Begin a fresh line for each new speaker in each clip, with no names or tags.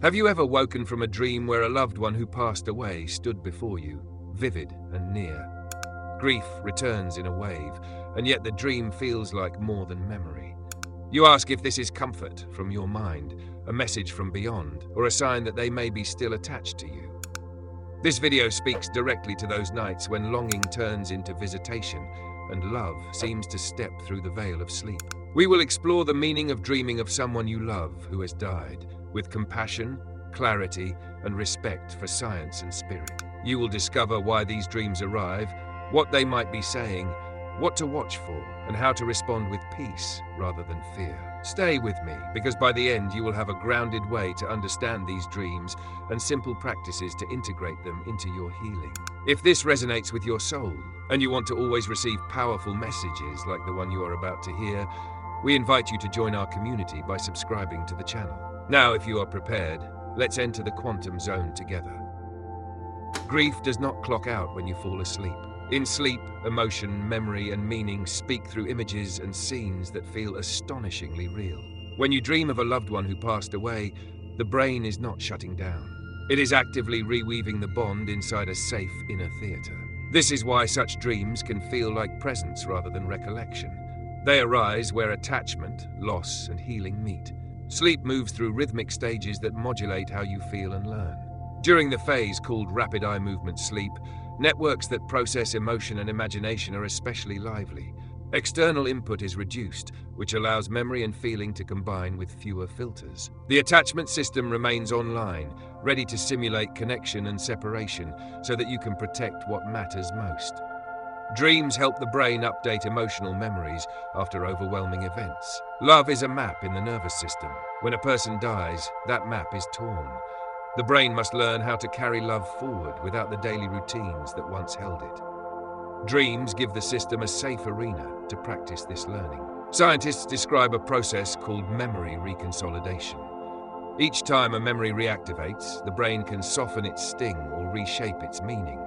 Have you ever woken from a dream where a loved one who passed away stood before you, vivid and near? Grief returns in a wave, and yet the dream feels like more than memory. You ask if this is comfort from your mind, a message from beyond, or a sign that they may be still attached to you. This video speaks directly to those nights when longing turns into visitation and love seems to step through the veil of sleep. We will explore the meaning of dreaming of someone you love who has died, with compassion, clarity, and respect for science and spirit. You will discover why these dreams arrive, what they might be saying, what to watch for, and how to respond with peace rather than fear. Stay with me, because by the end you will have a grounded way to understand these dreams and simple practices to integrate them into your healing. If this resonates with your soul, and you want to always receive powerful messages like the one you are about to hear, we invite you to join our community by subscribing to the channel. Now, if you are prepared, let's enter the quantum zone together. Grief does not clock out when you fall asleep. In sleep, emotion, memory, and meaning speak through images and scenes that feel astonishingly real. When you dream of a loved one who passed away, the brain is not shutting down. It is actively reweaving the bond inside a safe inner theater. This is why such dreams can feel like presence rather than recollection. They arise where attachment, loss, and healing meet. Sleep moves through rhythmic stages that modulate how you feel and learn. During the phase called rapid eye movement sleep, networks that process emotion and imagination are especially lively. External input is reduced, which allows memory and feeling to combine with fewer filters. The attachment system remains online, ready to simulate connection and separation so that you can protect what matters most. Dreams help the brain update emotional memories after overwhelming events. Love is a map in the nervous system. When a person dies, that map is torn. The brain must learn how to carry love forward without the daily routines that once held it. Dreams give the system a safe arena to practice this learning. Scientists describe a process called memory reconsolidation. Each time a memory reactivates, the brain can soften its sting or reshape its meaning.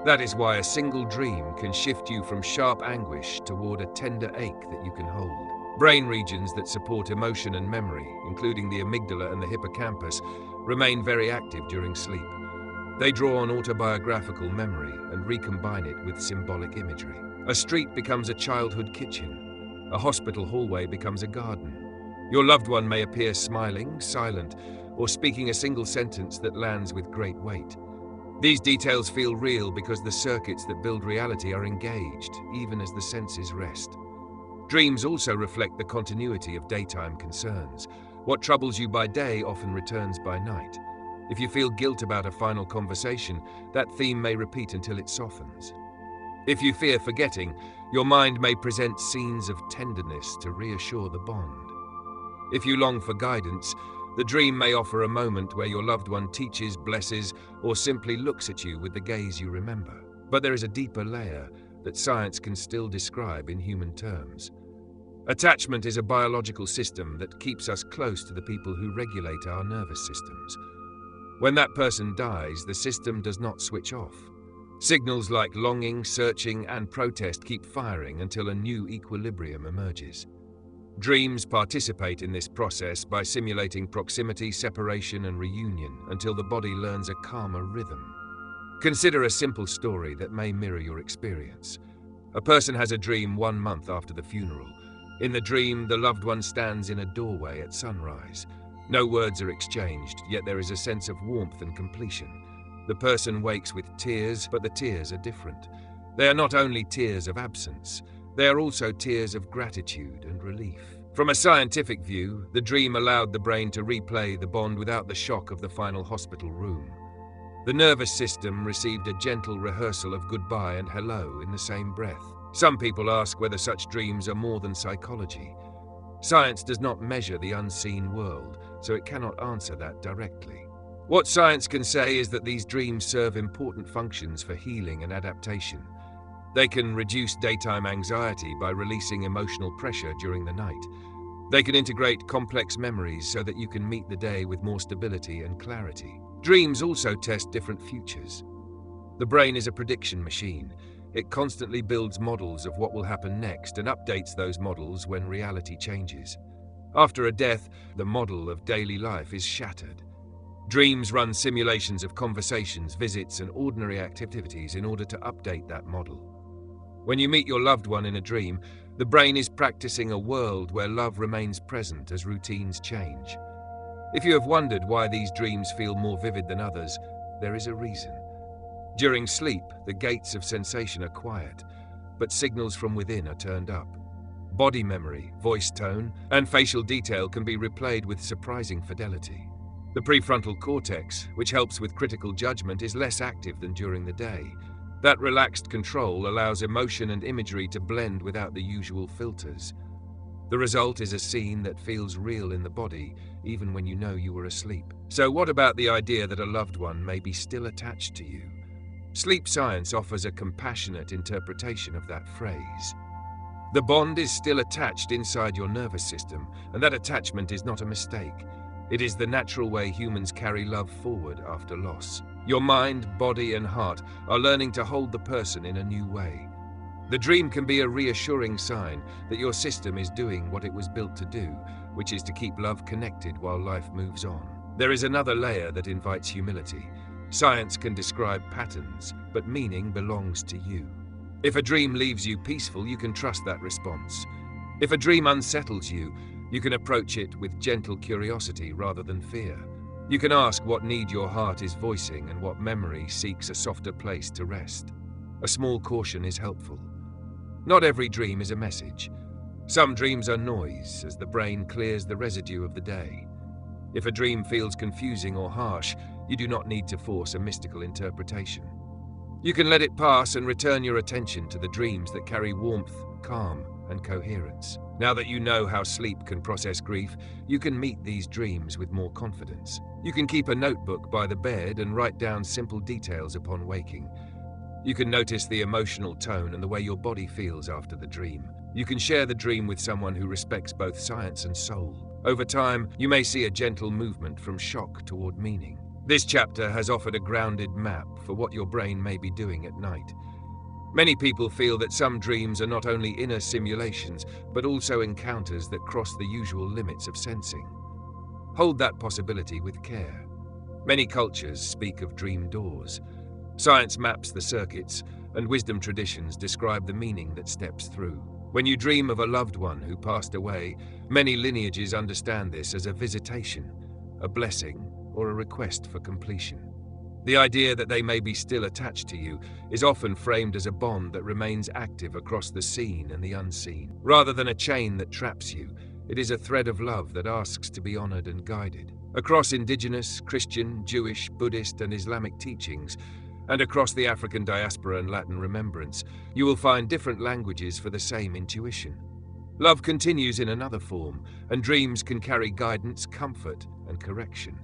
That is why a single dream can shift you from sharp anguish toward a tender ache that you can hold. Brain regions that support emotion and memory, including the amygdala and the hippocampus, remain very active during sleep. They draw on autobiographical memory and recombine it with symbolic imagery. A street becomes a childhood kitchen. A hospital hallway becomes a garden. Your loved one may appear smiling, silent, or speaking a single sentence that lands with great weight. These details feel real because the circuits that build reality are engaged, even as the senses rest. Dreams also reflect the continuity of daytime concerns. What troubles you by day often returns by night. If you feel guilt about a final conversation, that theme may repeat until it softens. If you fear forgetting, your mind may present scenes of tenderness to reassure the bond. If you long for guidance, the dream may offer a moment where your loved one teaches, blesses, or simply looks at you with the gaze you remember. But there is a deeper layer that science can still describe in human terms. Attachment is a biological system that keeps us close to the people who regulate our nervous systems. When that person dies, the system does not switch off. Signals like longing, searching, and protest keep firing until a new equilibrium emerges. Dreams participate in this process by simulating proximity, separation, and reunion until the body learns a calmer rhythm. Consider a simple story that may mirror your experience. A person has a dream 1 month after the funeral. In the dream, the loved one stands in a doorway at sunrise. No words are exchanged, yet there is a sense of warmth and completion. The person wakes with tears, but the tears are different. They are not only tears of absence, they are also tears of gratitude and relief. From a scientific view, the dream allowed the brain to replay the bond without the shock of the final hospital room. The nervous system received a gentle rehearsal of goodbye and hello in the same breath. Some people ask whether such dreams are more than psychology. Science does not measure the unseen world, so it cannot answer that directly. What science can say is that these dreams serve important functions for healing and adaptation. They can reduce daytime anxiety by releasing emotional pressure during the night. They can integrate complex memories so that you can meet the day with more stability and clarity. Dreams also test different futures. The brain is a prediction machine. It constantly builds models of what will happen next and updates those models when reality changes. After a death, the model of daily life is shattered. Dreams run simulations of conversations, visits, and ordinary activities in order to update that model. When you meet your loved one in a dream, the brain is practicing a world where love remains present as routines change. If you have wondered why these dreams feel more vivid than others, there is a reason. During sleep, the gates of sensation are quiet, but signals from within are turned up. Body memory, voice tone, and facial detail can be replayed with surprising fidelity. The prefrontal cortex, which helps with critical judgment, is less active than during the day. That relaxed control allows emotion and imagery to blend without the usual filters. The result is a scene that feels real in the body, even when you know you were asleep. So what about the idea that a loved one may be still attached to you? Sleep science offers a compassionate interpretation of that phrase. The bond is still attached inside your nervous system, and that attachment is not a mistake. It is the natural way humans carry love forward after loss. Your mind, body, and heart are learning to hold the person in a new way. The dream can be a reassuring sign that your system is doing what it was built to do, which is to keep love connected while life moves on. There is another layer that invites humility. Science can describe patterns, but meaning belongs to you. If a dream leaves you peaceful, you can trust that response. If a dream unsettles you, you can approach it with gentle curiosity rather than fear. You can ask what need your heart is voicing and what memory seeks a softer place to rest. A small caution is helpful. Not every dream is a message. Some dreams are noise as the brain clears the residue of the day. If a dream feels confusing or harsh, you do not need to force a mystical interpretation. You can let it pass and return your attention to the dreams that carry warmth, calm, and coherence. Now that you know how sleep can process grief, you can meet these dreams with more confidence. You can keep a notebook by the bed and write down simple details upon waking. You can notice the emotional tone and the way your body feels after the dream. You can share the dream with someone who respects both science and soul. Over time, you may see a gentle movement from shock toward meaning. This chapter has offered a grounded map for what your brain may be doing at night. Many people feel that some dreams are not only inner simulations, but also encounters that cross the usual limits of sensing. Hold that possibility with care. Many cultures speak of dream doors. Science maps the circuits, and wisdom traditions describe the meaning that steps through. When you dream of a loved one who passed away, many lineages understand this as a visitation, a blessing, or a request for completion. The idea that they may be still attached to you is often framed as a bond that remains active across the seen and the unseen. Rather than a chain that traps you, it is a thread of love that asks to be honored and guided. Across indigenous, Christian, Jewish, Buddhist, and Islamic teachings, and across the African diaspora and Latin remembrance, you will find different languages for the same intuition. Love continues in another form, and dreams can carry guidance, comfort, and correction.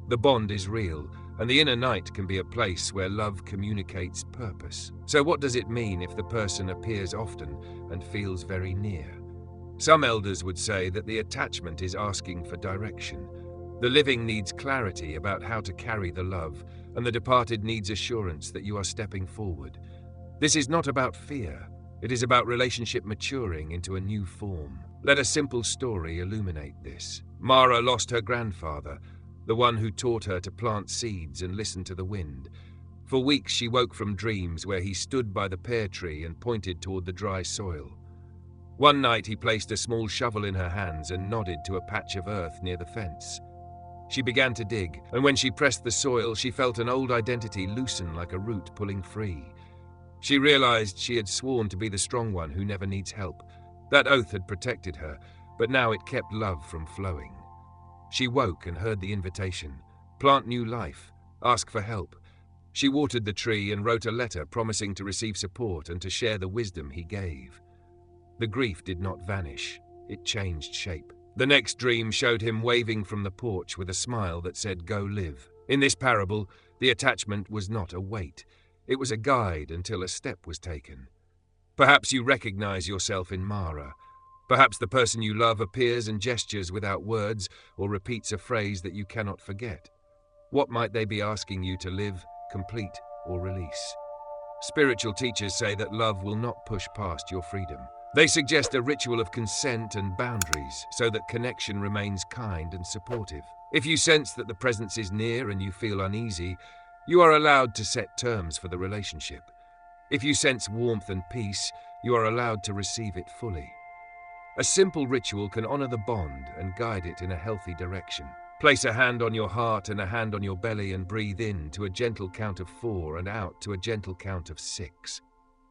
The bond is real, and the inner night can be a place where love communicates purpose. So what does it mean if the person appears often and feels very near? Some elders would say that the attachment is asking for direction. The living needs clarity about how to carry the love, and the departed needs assurance that you are stepping forward. This is not about fear. It is about relationship maturing into a new form. Let a simple story illuminate this. Mara lost her grandfather, the one who taught her to plant seeds and listen to the wind. For weeks she woke from dreams where he stood by the pear tree and pointed toward the dry soil. One night he placed a small shovel in her hands and nodded to a patch of earth near the fence. She began to dig, and when she pressed the soil, she felt an old identity loosen like a root pulling free. She realized she had sworn to be the strong one who never needs help. That oath had protected her, but now it kept love from flowing. She woke and heard the invitation. Plant new life. Ask for help. She watered the tree and wrote a letter promising to receive support and to share the wisdom he gave. The grief did not vanish. It changed shape. The next dream showed him waving from the porch with a smile that said, "Go live." In this parable, the attachment was not a weight. It was a guide until a step was taken. Perhaps you recognize yourself in Mara. Perhaps the person you love appears and gestures without words or repeats a phrase that you cannot forget. What might they be asking you to live, complete, or release? Spiritual teachers say that love will not push past your freedom. They suggest a ritual of consent and boundaries so that connection remains kind and supportive. If you sense that the presence is near and you feel uneasy, you are allowed to set terms for the relationship. If you sense warmth and peace, you are allowed to receive it fully. A simple ritual can honor the bond and guide it in a healthy direction. Place a hand on your heart and a hand on your belly and breathe in to a gentle count of 4 and out to a gentle count of 6.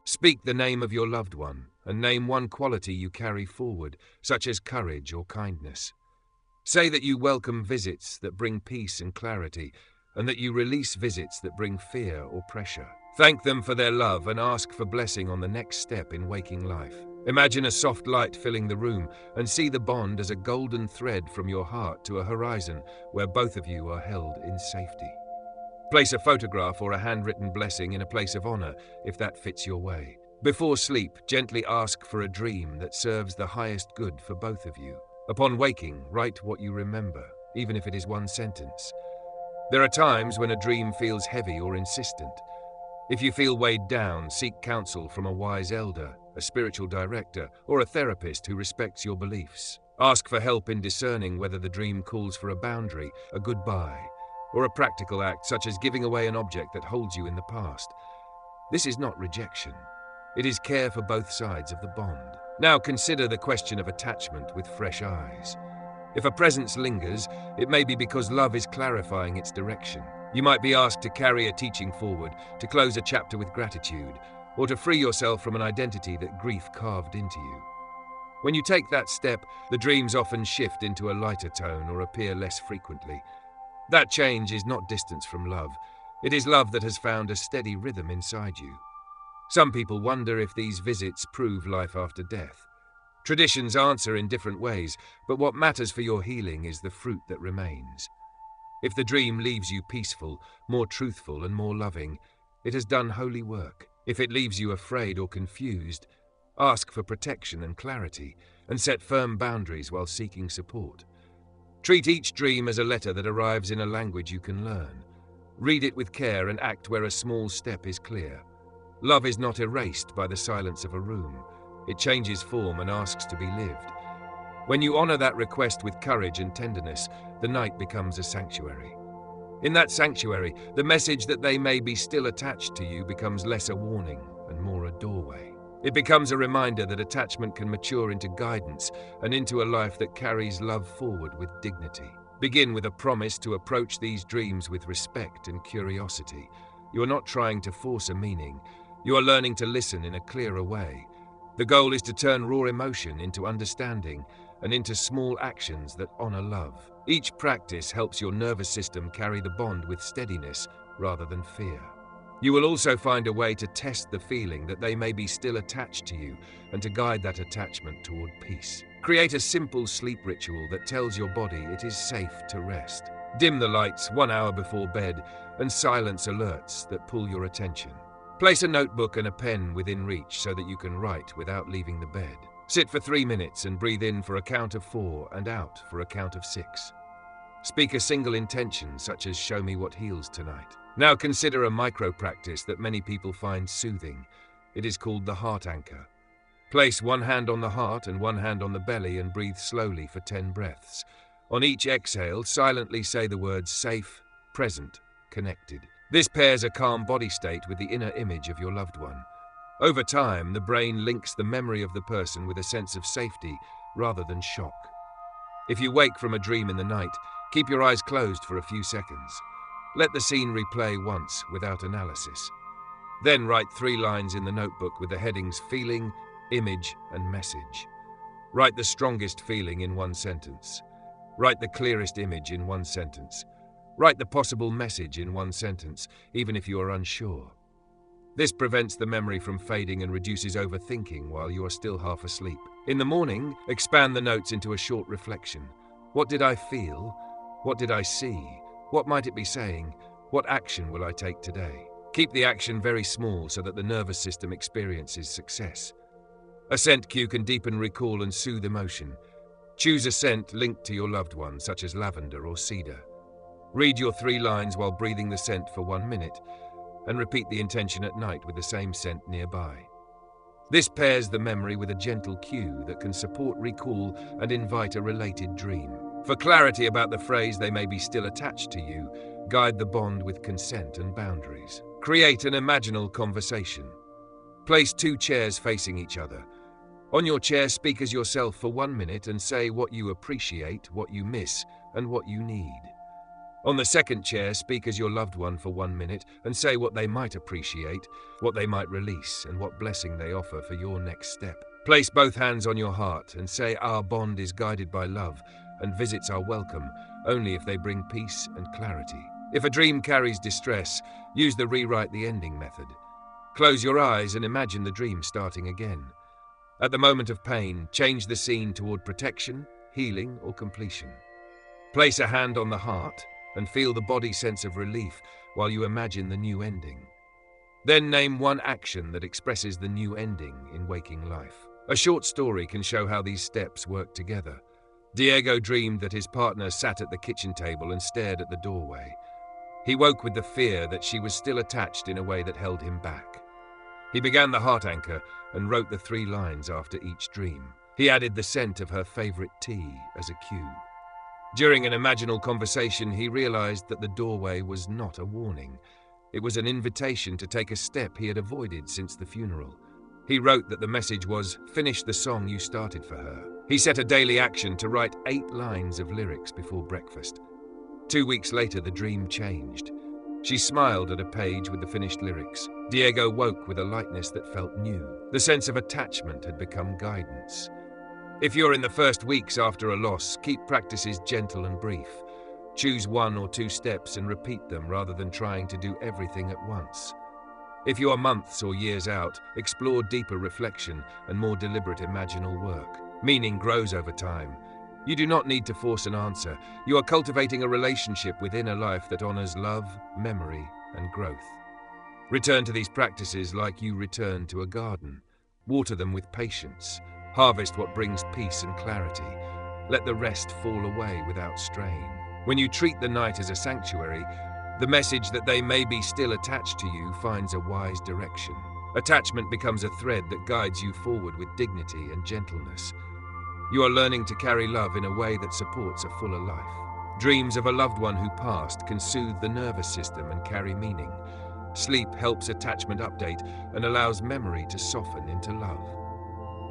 Speak the name of your loved one and name one quality you carry forward, such as courage or kindness. Say that you welcome visits that bring peace and clarity, and that you release visits that bring fear or pressure. Thank them for their love and ask for blessing on the next step in waking life. Imagine a soft light filling the room and see the bond as a golden thread from your heart to a horizon where both of you are held in safety. Place a photograph or a handwritten blessing in a place of honor if that fits your way. Before sleep, gently ask for a dream that serves the highest good for both of you. Upon waking, write what you remember, even if it is one sentence. There are times when a dream feels heavy or insistent. If you feel weighed down, seek counsel from a wise elder, a spiritual director, or a therapist who respects your beliefs. Ask for help in discerning whether the dream calls for a boundary, a goodbye, or a practical act such as giving away an object that holds you in the past. This is not rejection. It is care for both sides of the bond. Now consider the question of attachment with fresh eyes. If a presence lingers, it may be because love is clarifying its direction. You might be asked to carry a teaching forward, to close a chapter with gratitude, or to free yourself from an identity that grief carved into you. When you take that step, the dreams often shift into a lighter tone or appear less frequently. That change is not distance from love. It is love that has found a steady rhythm inside you. Some people wonder if these visits prove life after death. Traditions answer in different ways, but what matters for your healing is the fruit that remains. If the dream leaves you peaceful, more truthful and more loving, it has done holy work. If it leaves you afraid or confused, ask for protection and clarity, and set firm boundaries while seeking support. Treat each dream as a letter that arrives in a language you can learn. Read it with care and act where a small step is clear. Love is not erased by the silence of a room. It changes form and asks to be lived. When you honor that request with courage and tenderness, the night becomes a sanctuary. In that sanctuary, the message that they may be still attached to you becomes less a warning and more a doorway. It becomes a reminder that attachment can mature into guidance and into a life that carries love forward with dignity. Begin with a promise to approach these dreams with respect and curiosity. You are not trying to force a meaning. You are learning to listen in a clearer way. The goal is to turn raw emotion into understanding and into small actions that honor love. Each practice helps your nervous system carry the bond with steadiness rather than fear. You will also find a way to test the feeling that they may be still attached to you and to guide that attachment toward peace. Create a simple sleep ritual that tells your body it is safe to rest. Dim the lights 1 hour before bed and silence alerts that pull your attention. Place a notebook and a pen within reach so that you can write without leaving the bed. Sit for 3 minutes and breathe in for a count of 4 and out for a count of 6. Speak a single intention such as "Show me what heals tonight." Now consider a micro-practice that many people find soothing. It is called the heart anchor. Place one hand on the heart and one hand on the belly and breathe slowly for 10 breaths. On each exhale, silently say the words safe, present, connected. This pairs a calm body state with the inner image of your loved one. Over time, the brain links the memory of the person with a sense of safety rather than shock. If you wake from a dream in the night, keep your eyes closed for a few seconds. Let the scene replay once without analysis. Then write 3 lines in the notebook with the headings feeling, image, and message. Write the strongest feeling in 1 sentence. Write the clearest image in 1 sentence. Write the possible message in 1 sentence, even if you are unsure. This prevents the memory from fading and reduces overthinking while you are still half asleep. In the morning, expand the notes into a short reflection. What did I feel? What did I see? What might it be saying? What action will I take today? Keep the action very small so that the nervous system experiences success. A scent cue can deepen recall and soothe emotion. Choose a scent linked to your loved one, such as lavender or cedar. Read your 3 lines while breathing the scent for 1 minute, and repeat the intention at night with the same scent nearby. This pairs the memory with a gentle cue that can support recall and invite a related dream. For clarity about the phrase "they may be still attached to you," guide the bond with consent and boundaries. Create an imaginal conversation. Place 2 chairs facing each other. On your chair, speak as yourself for 1 minute and say what you appreciate, what you miss, and what you need. On the second chair, speak as your loved one for 1 minute and say what they might appreciate, what they might release, and what blessing they offer for your next step. Place both hands on your heart and say our bond is guided by love and visits are welcome only if they bring peace and clarity. If a dream carries distress, use the rewrite the ending method. Close your eyes and imagine the dream starting again. At the moment of pain, change the scene toward protection, healing, or completion. Place a hand on the heart and feel the body sense of relief while you imagine the new ending. Then name 1 action that expresses the new ending in waking life. A short story can show how these steps work together. Diego dreamed that his partner sat at the kitchen table and stared at the doorway. He woke with the fear that she was still attached in a way that held him back. He began the heart anchor and wrote the 3 lines after each dream. He added the scent of her favorite tea as a cue. During an imaginal conversation, he realized that the doorway was not a warning. It was an invitation to take a step he had avoided since the funeral. He wrote that the message was, "Finish the song you started for her." He set a daily action to write 8 lines of lyrics before breakfast. 2 weeks later, the dream changed. She smiled at a page with the finished lyrics. Diego woke with a lightness that felt new. The sense of attachment had become guidance. If you're in the first weeks after a loss, keep practices gentle and brief. Choose 1 or 2 steps and repeat them rather than trying to do everything at once. If you are months or years out, explore deeper reflection and more deliberate imaginal work. Meaning grows over time. You do not need to force an answer. You are cultivating a relationship within a life that honors love, memory, and growth. Return to these practices like you return to a garden. Water them with patience. Harvest what brings peace and clarity. Let the rest fall away without strain. When you treat the night as a sanctuary, the message that they may be still attached to you finds a wise direction. Attachment becomes a thread that guides you forward with dignity and gentleness. You are learning to carry love in a way that supports a fuller life. Dreams of a loved one who passed can soothe the nervous system and carry meaning. Sleep helps attachment update and allows memory to soften into love.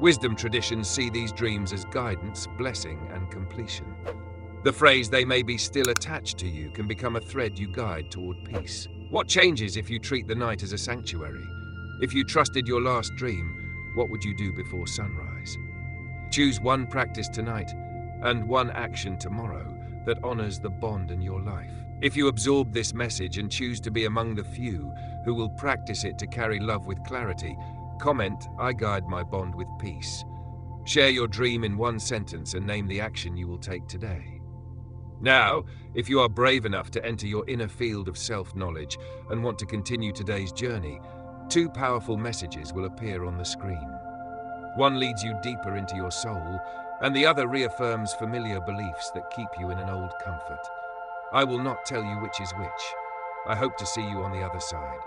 Wisdom traditions see these dreams as guidance, blessing, and completion. The phrase "they may be still attached to you" can become a thread you guide toward peace. What changes if you treat the night as a sanctuary? If you trusted your last dream, what would you do before sunrise? Choose 1 practice tonight and 1 action tomorrow that honors the bond in your life. If you absorb this message and choose to be among the few who will practice it to carry love with clarity, comment, "I guide my bond with peace." Share your dream in 1 sentence and name the action you will take today. Now, if you are brave enough to enter your inner field of self-knowledge and want to continue today's journey, 2 powerful messages will appear on the screen. One leads you deeper into your soul, and the other reaffirms familiar beliefs that keep you in an old comfort. I will not tell you which is which. I hope to see you on the other side.